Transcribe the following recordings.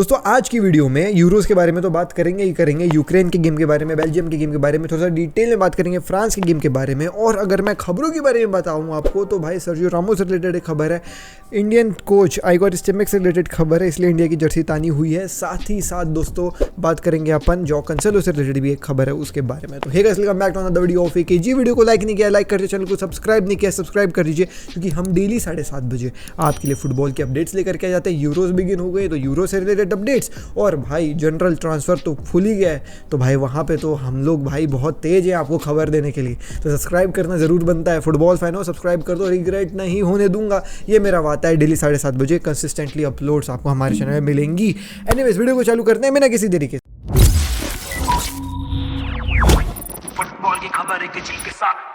दोस्तों आज की वीडियो में यूरोस के बारे में तो बात करेंगे ही करेंगे, यूक्रेन के गेम के बारे में, बेल्जियम के गेम के बारे में थोड़ा सा डिटेल में बात करेंगे, फ्रांस के गेम के बारे में। और अगर मैं खबरों के बारे में बताऊं आपको तो भाई सर्जियो रामोस से रिलेटेड एक खबर है, इंडियन कोच आइगोर स्टिमेक से रिलेटेड खबर है, इसलिए इंडिया की जर्सी तानी हुई है। साथ ही साथ दोस्तों बात करेंगे अपन जॉ कैंसेलो से रिलेटेड भी एक खबर है उसके बारे में। तो hey guys, welcome back to another video of AKG. Video को लाइक नहीं किया लाइक कर दीजिए, चैनल को सब्सक्राइब नहीं किया सब्सक्राइब कर दीजिए, क्योंकि हम डेली 7:30 बजे आपके लिए फुटबॉल के अपडेट्स लेकर के आ जाते हैं। यूरोस बिगिन हो गए तो यूरो से रिलेटेड अपडेट्स, और भाई जनरल ट्रांसफ़र तो खुल ही गया है, तो भाई वहाँ पे तो हम लोग भाई बहुत तेज़ है आपको खबर देने के लिए। तो सब्सक्राइब करना ज़रूर बनता है, फुटबॉल फैन हो सब्सक्राइब कर दो, रिग्रेट नहीं होने दूंगा। ये मेरा वादा है, डेली 7:30 बजे कंसिस्टेंटली अपलोड्स आपको हमारे चैनल में मिलेंगी। एनीवेज वीडियो को चालू करते हैं बिना किसी देरी के। फुटबॉल की खबर एक चिल के साथ।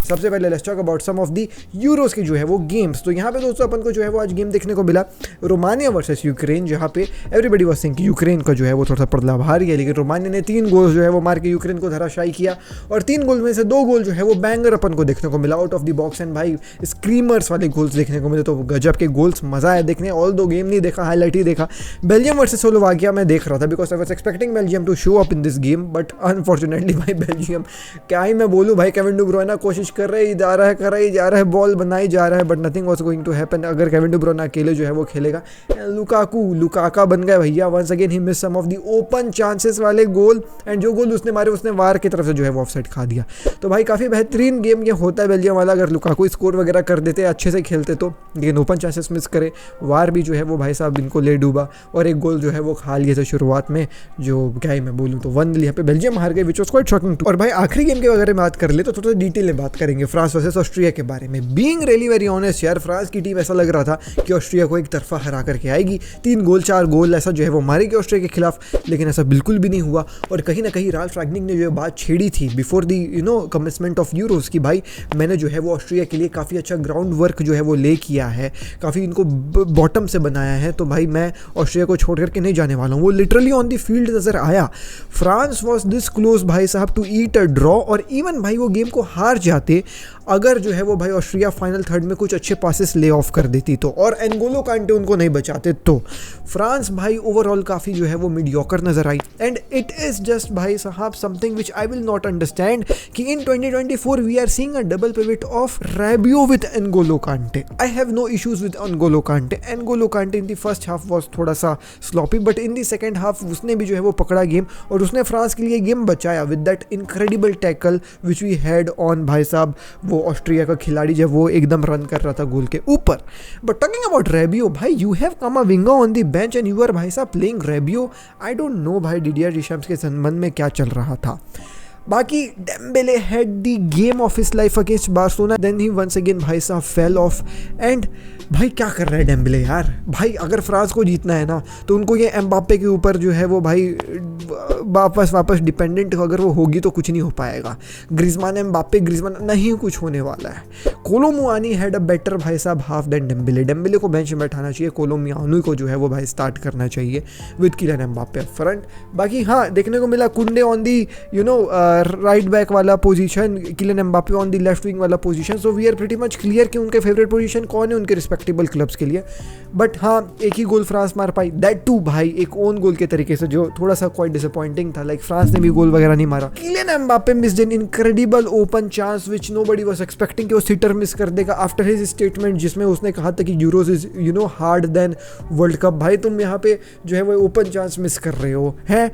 सबसे पहले let's talk about some of the Euros की जो है वो गेम्स। तो यहाँ पे दोस्तों अपन को जो है वो आज गेम देखने को मिला रोमानिया वर्सेस यूक्रेन, जहाँ पे एवरीबडी वाज थिंकिंग कि यूक्रेन का जो है वो थोड़ा सा पड़ला भारी है, लेकिन रोमानिया ने 3 गोल जो है वो मार के यूक्रेन को धराशायी किया। और 3 गोल में से 2 गोल जो है वो बैंगर अपन को देखने को मिला out of the box, and भाई स्क्रीमर्स वाले गोल्स देखने को मिले। तो गजब के गोल्स, मजा आया देखने। ऑल दो गेम नहीं देखा, हाईलाइट ही देखा। बेल्जियम वर्सेस स्लोवाकिया मैं देख रहा था because I was expecting Belgium to show up in this game, but unfortunately भाई बेल्जियम, क्या ही मैं बोलूँ भाई, केविन डी ब्रुयना कोशिश कर रहे कर ही जा रहा है, बॉल बनाई जा रहा है, but nothing was going to happen. अगर केविन डी ब्रुयना अकेले जो है वो खेलेगा। लुकाका बन गया भैया, once again he miss some of the open chances वाले गोल, एंड जो गोल उसने मारे उसने वार की तरफ से जो है वो ऑफसाइड खा दिया। तो भाई काफ़ी बेहतरीन गेम ये होता है बेल्जियम वाला, अगर लुकाकू स्कोर वगैरह कर देते अच्छे से खेलते तो, लेकिन ओपन चांसेस मिस करे, वार भी जो है वो भाई साहब इनको ले डूबा, और एक गोल जो है वो खा लिए थे शुरुआत में, जो क्या ही मैं बोलूँ तो 1-0 यहाँ पे बेल्जियम हार गए, विच वॉज क्वाइट शॉकिंग। और भाई आखिरी गेम के बारे में बात कर ले तो थोड़ा डिटेल में बात करेंगे फ्रांस वर्सेस ऑस्ट्रिया के बारे में। बीइंग रियली वेरी ऑनेस्ट यार, फ्रांस की टीम ऐसा लग रहा था कि ऑस्ट्रिया को एक तरफा हरा करके आएगी, 3 गोल 4 गोल ऐसा जो है वो मारेगी ऑस्ट्रिया के खिलाफ, लेकिन ऐसा बिल्कुल भी नहीं हुआ। और कहीं ना कहीं राल्फ रैंगनिक ने जो बात छेड़ी थी before the commencement of Euros की, भाई मैंने जो है वो ऑस्ट्रिया के लिए काफ़ी अच्छा ग्राउंड वर्क जो है वो ले किया है, काफ़ी इनको बॉटम से बनाया है, तो भाई मैं ऑस्ट्रिया को छोड़ करके नहीं जाने वाला हूँ। वो लिटरली ऑन द फील्ड नजर आया। फ्रांस वॉज दिस क्लोज भाई साहब टू ईट अ ड्रॉ, और इवन भाई वो गेम को हार जाते अगर जो है वो भाई ऑस्ट्रिया फाइनल थर्ड में कुछ अच्छे पासेस ले ऑफ कर देती तो, और एनगोलो कांटे उनको नहीं बचाते तो। फ्रांस भाई ओवरऑल काफ़ी जो है वो मीडियोकर नजर आई, एंड इट इज़ जस्ट भाई साहब something which I will not understand कि in 2024 we are seeing a double pivot of Rabiot with Ngolo Kante. I have no issues with Ngolo Kante. Ngolo Kante in the first half was थोड़ा सा sloppy, but in the second half उसने भी जो है वो पकड़ा game, और उसने फ्रांस के लिए गेम बचाया with that incredible tackle which we had on भाई साहब वो ऑस्ट्रिया का खिलाड़ी जब वो एकदम रन कर रहा था गोल के ऊपर। बट टॉकिंग अबाउट रेबियो, भाई you have Camavinga on the bench and you are भाई साहब playing Rabiot. I don't know भाई डिडियर डिशम्स के संबंध में क्या चल रहा था। बाकी Dembele had the game of his life against Barcelona, then he once again भाई साहब फेल ऑफ। एंड भाई क्या कर रहा है डेम्बेले यार, भाई अगर फ्रांस को जीतना है ना तो उनको ये एम्बाप्पे के ऊपर जो है वो भाई वापस डिपेंडेंट अगर वो होगी तो कुछ नहीं हो पाएगा। ग्रिजमान एम्बाप्पे ग्रिजमान नहीं कुछ होने वाला है। कोलो मुआनी हैड अ बेटर भाई साहब हाफ देन डेम्बेले। डेम्बेले को बेंच में बैठाना चाहिए, कोलो मुआनी को जो है वो भाई स्टार्ट करना चाहिए विद किलियन एम्बाप्पे फ्रंट। बाकी हाँ देखने को मिला Kounde on the right back वाला position, Kylian Mbappe on the left wing वाला position. So we are pretty much clear कि उनके फेवरेट पोजीशन कौन है उनके रिस्पेक्टेबल क्लब्स के लिए। बट हाँ एक ही गोल फ्रांस मार पाई, दैट टू भाई एक ओन गोल के तरीके से, जो थोड़ा सा क्वाइट डिसअपॉइंटिंग था। लाइक फ्रांस ने भी गोल वगैरह नहीं मारा। Kylian Mbappe missed an incredible open chance which nobody was expecting कि वो सिटर मिस कर देगा आफ्टर हिज स्टेटमेंट, जिसमें उसने कहा था कि Euros is hard than world cup. भाई तुम यहाँ पे जो है वो ओपन चांस मिस कर रहे हो है।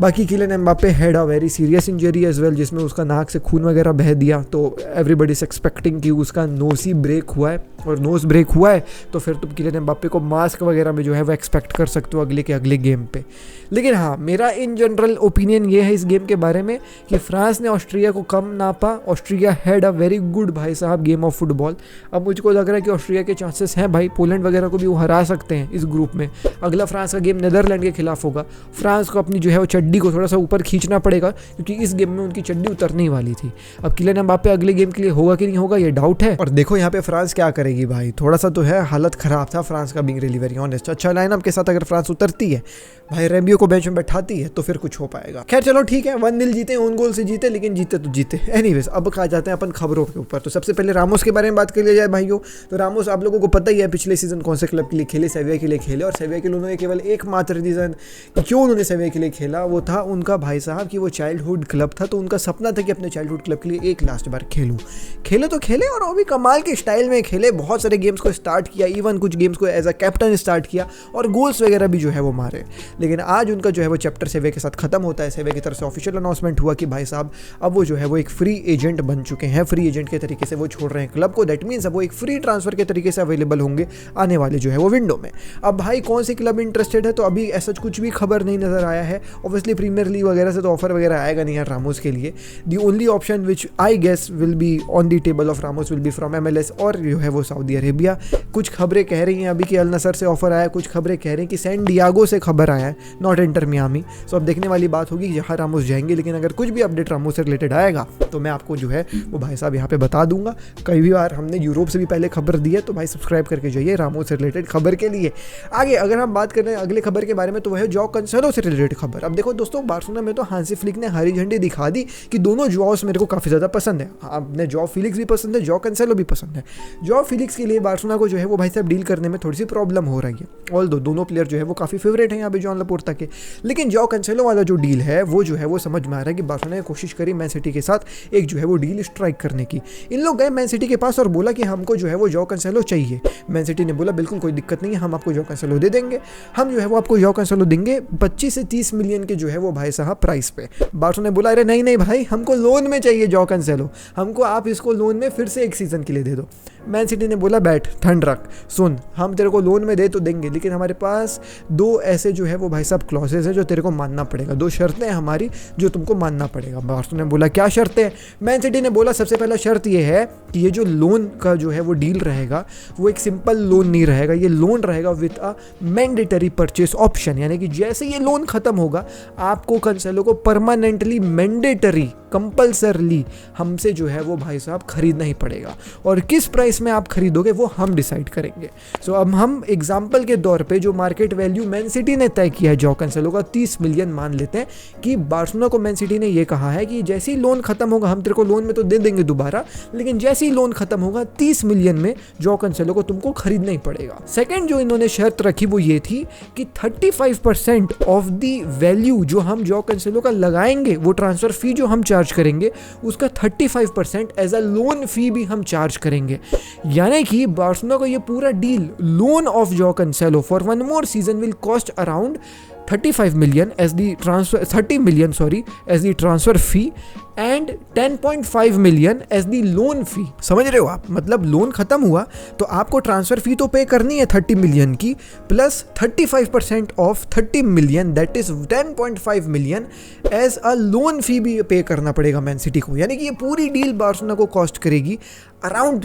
बाकी Kylian Mbappe had a very serious injury as well, जिसमें उसका नाक से खून वगैरह बह दिया। तो एवरीबडी इज एक्सपेक्टिंग कि उसका नोज ही ब्रेक हुआ है, और नोज ब्रेक हुआ है तो फिर तुम किलियन एम्बाप्पे को मास्क वगैरह में जो है वो एक्सपेक्ट कर सकते हो अगले गेम पे। लेकिन हाँ मेरा इन जनरल ओपिनियन ये है इस गेम के बारे में कि फ्रांस ने ऑस्ट्रिया को कम नापा। Austria had a very good भाई साहब गेम ऑफ फुटबॉल। अब मुझको लग रहा है कि ऑस्ट्रिया के चांसेस हैं भाई, पोलैंड वगैरह को भी वो हरा सकते हैं इस ग्रुप में। अगला फ्रांस का गेम नीदरलैंड के खिलाफ होगा। फ्रांस को अपनी जो है वो चड्डी को थोड़ा सा ऊपर खींचना पड़ेगा, क्योंकि इस गेम में उनकी चड्डी उतरने ही वाली थी। अब किलियन एम्बाप्पे अगले गेम के लिए होगा कि नहीं होगा ये डाउट है। और देखो यहाँ पे फ्रांस क्या करेगी भाई, थोड़ा सा तो है हालत खराब था फ्रांस का, बीइंग रियली वेरी ऑनेस्ट। अच्छा लाइनअप के साथ अगर फ्रांस उतरती है भाई, रेबियो को बेंच में बैठाती है, तो फिर कुछ हो पाएगा। खैर चलो ठीक है, 1-0 जीते, ओन गोल से जीते, लेकिन जीते तो जीते। एनीवेज अब कहा जाते हैं अपन खबरों के ऊपर। तो सबसे पहले रामोस के बारे में बात कर लिया जाए भाइयों। तो रामोस आप लोगों को पता ही है पिछले सीजन कौन से क्लब के लिए खेले, सेविया के लिए खेले। और सेविया के लिए उन्होंने केवल एकमात्र रीजन क्यों उन्होंने सेविया के लिए खेला, वो था उनका भाई साहब कि वो चाइल्डहुड क्लब था, तो उनका सपना था कि अपने चाइल्डहुड क्लब के लिए एक लास्ट बार खेले तो खेले, और वो भी कमाल के स्टाइल में खेले। बहुत सारे गेम्स को स्टार्ट किया, इवन कुछ गेम्स को एज अ कैप्टन स्टार्ट किया, और गोल्स वगैरह भी जो है वो मारे। लेकिन आज उनका जो है वो चैप्टर सेविया के साथ खत्म होता है। सेविया की तरफ से ऑफिशियल अनाउंसमेंट हुआ कि भाई साहब अब वो जो है वो एक फ्री एजेंट बन चुके हैं, फ्री एजेंट के तरीके से वो छोड़ रहे हैं क्लब को। दैट मीन्स अब वो एक फ्री ट्रांसफर के तरीके से अवेलेबल होंगे आने वाले जो है वो विंडो में। अब भाई कौन से क्लब इंटरेस्टेड है, तो अभी ऐसा कुछ भी खबर नहीं नजर आया है। ऑब्वियसली प्रीमियर लीग वगैरह से तो ऑफर वगैरह आएगा नहीं यार रामोस के लिए। The only option which I guess will be on the table of Ramos will be from MLS और जो है वो सऊदी अरेबिया। कुछ खबरें कह रही हैं अभी कि अल नसर से ऑफर आया, कुछ खबरें कह रही हैं कि सैन डियागो से खबर आया है, नॉट इंटर मियामी। सो अब देखने वाली बात होगी जहाँ रामोस जाएंगे। लेकिन अगर कुछ भी अपडेट रामोस से रिलेटेड आएगा तो मैं आपको जो है वो भाई साहब यहाँ पे बता दूंगा। कई भी बार हमने यूरोप से भी पहले खबर दी है, तो भाई सब्सक्राइब करके जाइए रामोस से रिलेटेड खबर के लिए। आगे अगर हम बात कर रहे हैं अगले खबर के बारे में, तो वह है जॉ कैंसेलो से रिलेटेड खबर। अब देखो दोस्तों, बार्सिलोना में तो हांसी फ्लिक ने हरी झंडी दिखा दी कि दोनों जॉस मेरे को काफ़ी ज़्यादा पसंद है। आपने जॉ फिलिक्स भी पसंद है, जॉ कैंसेलो भी पसंद है। जॉ फिलिक्स के लिए बार्सिलोना को जो है वो भाई साहब डील करने में थोड़ी सी प्रॉब्लम हो रही है। ऑल दोनों प्लेयर जो है वो काफ़ी फेवरेट हैं यहाँ पे जॉन लापोर्ता के। लेकिन जॉ कैंसेलो वाला जो डील है वो जो है वो समझ में आ रहा है कि बार्सिलोना ने कोशिश करी मैन सिटी के साथ एक जो है वो डील स्ट्राइक करने की। इन लोग गए मैन सिटी के पास और बोला कि हमको जो है वो जॉ कैंसेलो चाहिए। मैन सिटी ने बोला बिल्कुल कोई दिक्कत नहीं है, हम आपको जॉ कैंसेलो दे देंगे। हम जो है वो आपको जॉ कैंसेलो देंगे 25 से 30 मिलियन के जो है वो भाई साहब प्राइस पे। बार्सिलोना ने बोला अरे नहीं नहीं भाई, हमको लोन में चाहिए जॉ कैंसेलो, हमको आप इसको लोन में फिर से एक सीजन के लिए दे दो। मैन सिटी ने बोला बैठ ठंड रख, सुन हम तेरे को लोन में दे तो देंगे, लेकिन हमारे पास दो ऐसे जो है वो भाई साहब क्लॉजेज है जो तेरे को मानना पड़ेगा, दो शर्तें हैं हमारी जो तुमको मानना पड़ेगा। बार्सिलोना ने बोला क्या शर्तें हैं? मैन सिटी ने बोला सबसे पहला शर्त ये है कि ये जो लोन का जो है वो डील रहेगा वो एक सिंपल लोन नहीं रहेगा, ये लोन रहेगा with a mandatory purchase option. यानी कि जैसे ये लोन खत्म होगा आपको कैंसेलो को परमानेंटली मैंडेटरी कंपल्सरली हमसे जो है वो भाई साहब खरीदना ही पड़ेगा, और किस प्राइस में आप खरीदोगे वो हम डिसाइड करेंगे। सो अब हम एग्जांपल के तौर पे जो मार्केट वैल्यू मैन सिटी ने तय किया है जॉ कैंसेलो का 30 मिलियन मान लेते हैं कि बार्सिलोना को मैन सिटी ने ये कहा है कि जैसे ही लोन खत्म होगा हम तेरे को लोन में तो दे देंगे दोबारा, लेकिन जैसे ही लोन खत्म होगा 30 मिलियन में जॉ कैंसेलो को तुमको खरीदना ही पड़ेगा। सेकंड जो इन्होंने शर्त रखी वो ये थी कि 35% ऑफ दी वैल्यू जो हम जॉ कैंसेलो का लगाएंगे, वो ट्रांसफर फी जो हम चार्ज करेंगे उसका 35% एज अ लोन फी भी हम चार्ज करेंगे। यानी कि बार्सिलोना को ये पूरा deal loan of jaw Cancelo for one more season will cost around 35 million as the transfer 30 million as the transfer fee and 10.5 million as the loan fee। समझ रहे हो आप? मतलब लोन खत्म हुआ तो आपको ट्रांसफर फी तो पे करनी है 30 मिलियन की, plus 35% of 30 million that is 10.5 million as a loan fee भी पे करना पड़ेगा मैन सिटी को। यानी कि ये पूरी डील बार्सिलोना को कॉस्ट करेगी अराउंड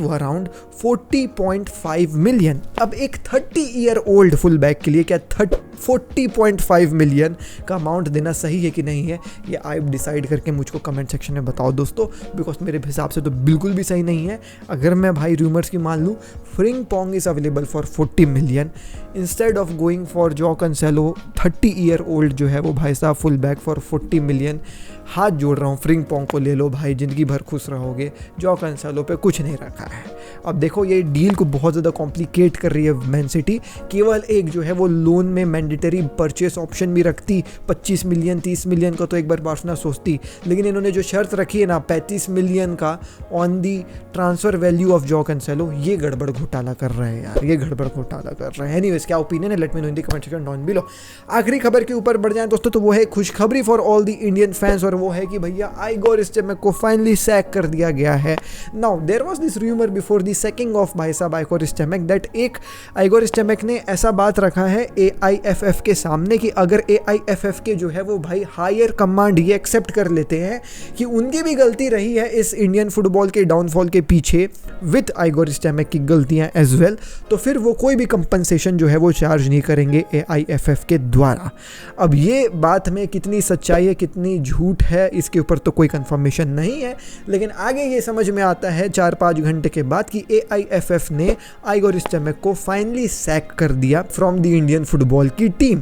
40.5 मिलियन। अब एक 30 ईयर ओल्ड फुल बैक के लिए क्या 40.5 मिलियन का अमाउंट देना सही है कि नहीं है, ये आप डिसाइड करके मुझको कमेंट सेक्शन में बताओ दोस्तों, बिकॉज मेरे हिसाब से तो बिल्कुल भी सही नहीं है। अगर मैं भाई रूमर्स की मान लूँ, Frimpong is available for 40 million instead of going for Joao Cancelo 30 year old जो है वो भाई साहब फुल बैक फॉर 40 मिलियन। हाथ जोड़ रहा हूँ, फ्रिंगपोंग को ले लो भाई, ज़िंदगी भर खुश रहोगे। जॉ कैंसेलो पे कुछ नहीं रखा है। अब देखो ये डील को बहुत ज़्यादा कॉम्प्लिकेट कर रही है मैन सिटी। केवल एक जो है वो लोन में मैंडेटरी परचेस ऑप्शन भी रखती 25 मिलियन 30 मिलियन का, तो एक बार बार्सिलोना सोचती। लेकिन इन्होंने जो शर्त रखी है ना 35 मिलियन का on the transfer value of jaw Cancelo, ये गड़बड़ घोटाला कर रहे हैं यार, ये गड़बड़ घोटाला कर रहे हैं। एनीवेज क्या ओपिनियन है let me know in the comment section down below. आखिरी खबर के ऊपर बढ़ जाएं दोस्तों, तो वो है खुशखबरी for all the Indian fans, और वो है कि भैया आइगोर स्टेमेक को फाइनली सैक कर दिया गया है। Now there was this rumour before the the sacking of भाई साहब आइगोर स्टेमेक, दैट एक आइगोर स्टेमेक ने ऐसा बात रखा है AIFF के सामने कि अगर AIFF के जो है वो भाई हायर कमांड ये एक्सेप्ट कर लेते हैं कि उनकी भी गलती रही है इस इंडियन फुटबॉल के डाउनफॉल के पीछे विथ आइगोर स्टेमेक की गलतियां एज वेल, तो फिर वो कोई भी कंपनसेशन जो है वो चार्ज नहीं करेंगे AIFF के द्वारा। अब ये बात में कितनी सच्चाई है कितनी झूठ है इसके ऊपर तो कोई कंफर्मेशन नहीं है, लेकिन आगे ये समझ में आता है 4-5 घंटे के बाद कि AIFF ने आइगोर स्टेमेक को फाइनली सैक कर दिया फ्रॉम द इंडियन फुटबॉल की team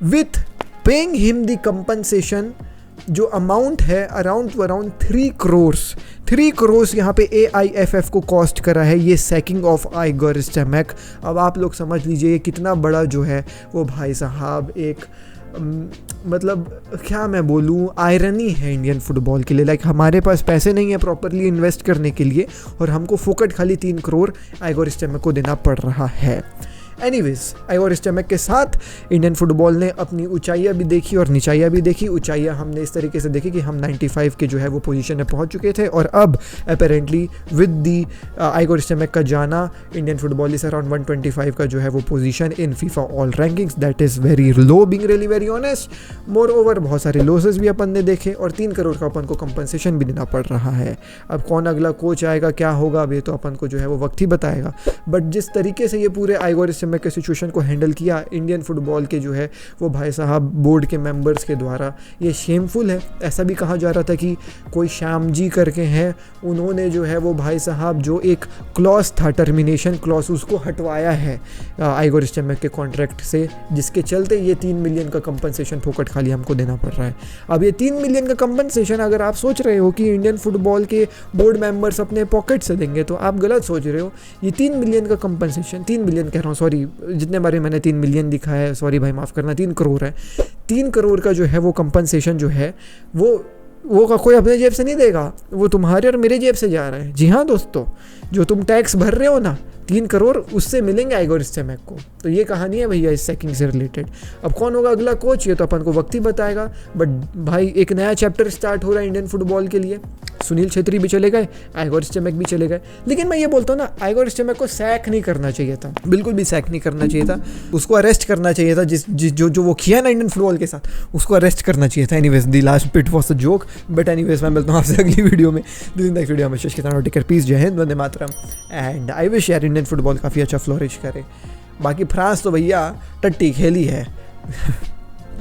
with paying him the compensation, जो अमाउंट है अराउंड 3 करोड़ यहाँ पे AIFF को कॉस्ट करा है ये सैकिंग ऑफ आइगोर स्टेमेक। अब आप लोग समझ लीजिए कितना बड़ा जो है वो भाई साहब एक मतलब क्या मैं बोलूँ आयरनी है इंडियन फुटबॉल के लिए। लाइक हमारे पास पैसे नहीं है प्रॉपरली इन्वेस्ट करने के लिए और हमको फोकट खाली 3 करोड़ आइगोर स्टेमेक को देना पड़ रहा है। एनीवेज आइगोर स्टेमेक के साथ इंडियन फुटबॉल ने अपनी ऊंचाइयां भी देखी और निचाइयां भी देखी। ऊंचाइयां हमने इस तरीके से देखी कि हम 95 के जो है वो पोजीशन में पहुंच चुके थे और अब अपेरेंटली विद दी आइगोर स्टेमेक का जाना इंडियन फुटबॉल इज अराउंड 125 का जो है वो position in FIFA all rankings, that is very low being really very honest. More over बहुत सारे लॉसेस भी अपन ने देखे और 3 करोड़ का अपन को कंपनसेशन भी देना पड़ रहा है। अब कौन अगला कोच आएगा क्या होगा अब ये तो अपन को जो है वो वक्त ही बताएगा, बट जिस तरीके से ये पूरे आइगोर के सिचुएशन को हैंडल किया इंडियन फुटबॉल के जो है वो भाई साहब बोर्ड के मेंबर्स के द्वारा ये शेमफुल है। ऐसा भी कहा जा रहा था कि कोई श्याम जी करके हैं उन्होंने जो है वो भाई साहब जो एक क्लॉज था टर्मिनेशन क्लॉज उसको हटवाया है आइगोर स्टेमेक के कॉन्ट्रैक्ट से, जिसके चलते ये 3 मिलियन का कंपनसेशन फोकट खाली हमको देना पड़ रहा है। अब ये 3 मिलियन का कंपनसेशन अगर आप सोच रहे हो कि इंडियन फुटबॉल के बोर्ड मेंबर्स अपने पॉकेट से देंगे तो आप गलत सोच रहे हो। ये 3 मिलियन का कंपनसेशन 3 मिलियन कह रहा हूँ सॉरी, जितने बारे मैंने 3 मिलियन दिखा है सॉरी भाई माफ़ करना 3 करोड़ है। 3 करोड़ का जो है वो कंपनसेशन जो है वो का कोई अपने जेब से नहीं देगा, वो तुम्हारे और मेरे जेब से जा रहा है। जी हाँ दोस्तों, जो तुम टैक्स भर रहे हो ना 3 करोड़ उससे मिलेंगे आइगोर स्टेमेक को। तो ये कहानी है भैया इस सैकिंग से रिलेटेड। अब कौन होगा अगला कोच ये तो अपन को वक्त ही बताएगा, बट भाई एक नया चैप्टर स्टार्ट हो रहा है इंडियन फुटबॉल के लिए। सुनील छेत्री भी चले गए, आइगोर स्टेमेक भी चले गए, लेकिन मैं ये बोलता हूँ ना आइगोर स्टेमेक को सैक नहीं करना चाहिए था, बिल्कुल भी सैक नहीं करना चाहिए था। उसको अरेस्ट करना चाहिए था, जो वो किया ना इंडियन फुटबॉल के साथ उसको अरेस्ट करना चाहिए था। Anyways the last bit was a joke, but anyways मैं मिलता हूँ आपसे अगली वीडियो में। नेक्स्ट वीडियो में शेष के साथ टेक पीस, जय Hind, Vande Mataram and I wish यार इंडियन फुटबॉल काफ़ी अच्छा फ्लोरिश करे। बाकी फ्रांस तो भैया टट्टी खेली है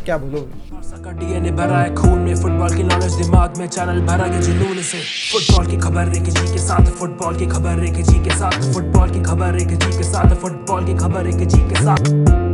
क्या बोलोगे। डीएनए भरा है खून में, फुटबॉल की नॉलेज दिमाग में, चैनल भरा के जुनून से। फुटबॉल की खबर एक जी के साथ, फुटबॉल की खबर एक जी के साथ, फुटबॉल की खबर एक जी के साथ, फुटबॉल की खबर एक जी के साथ।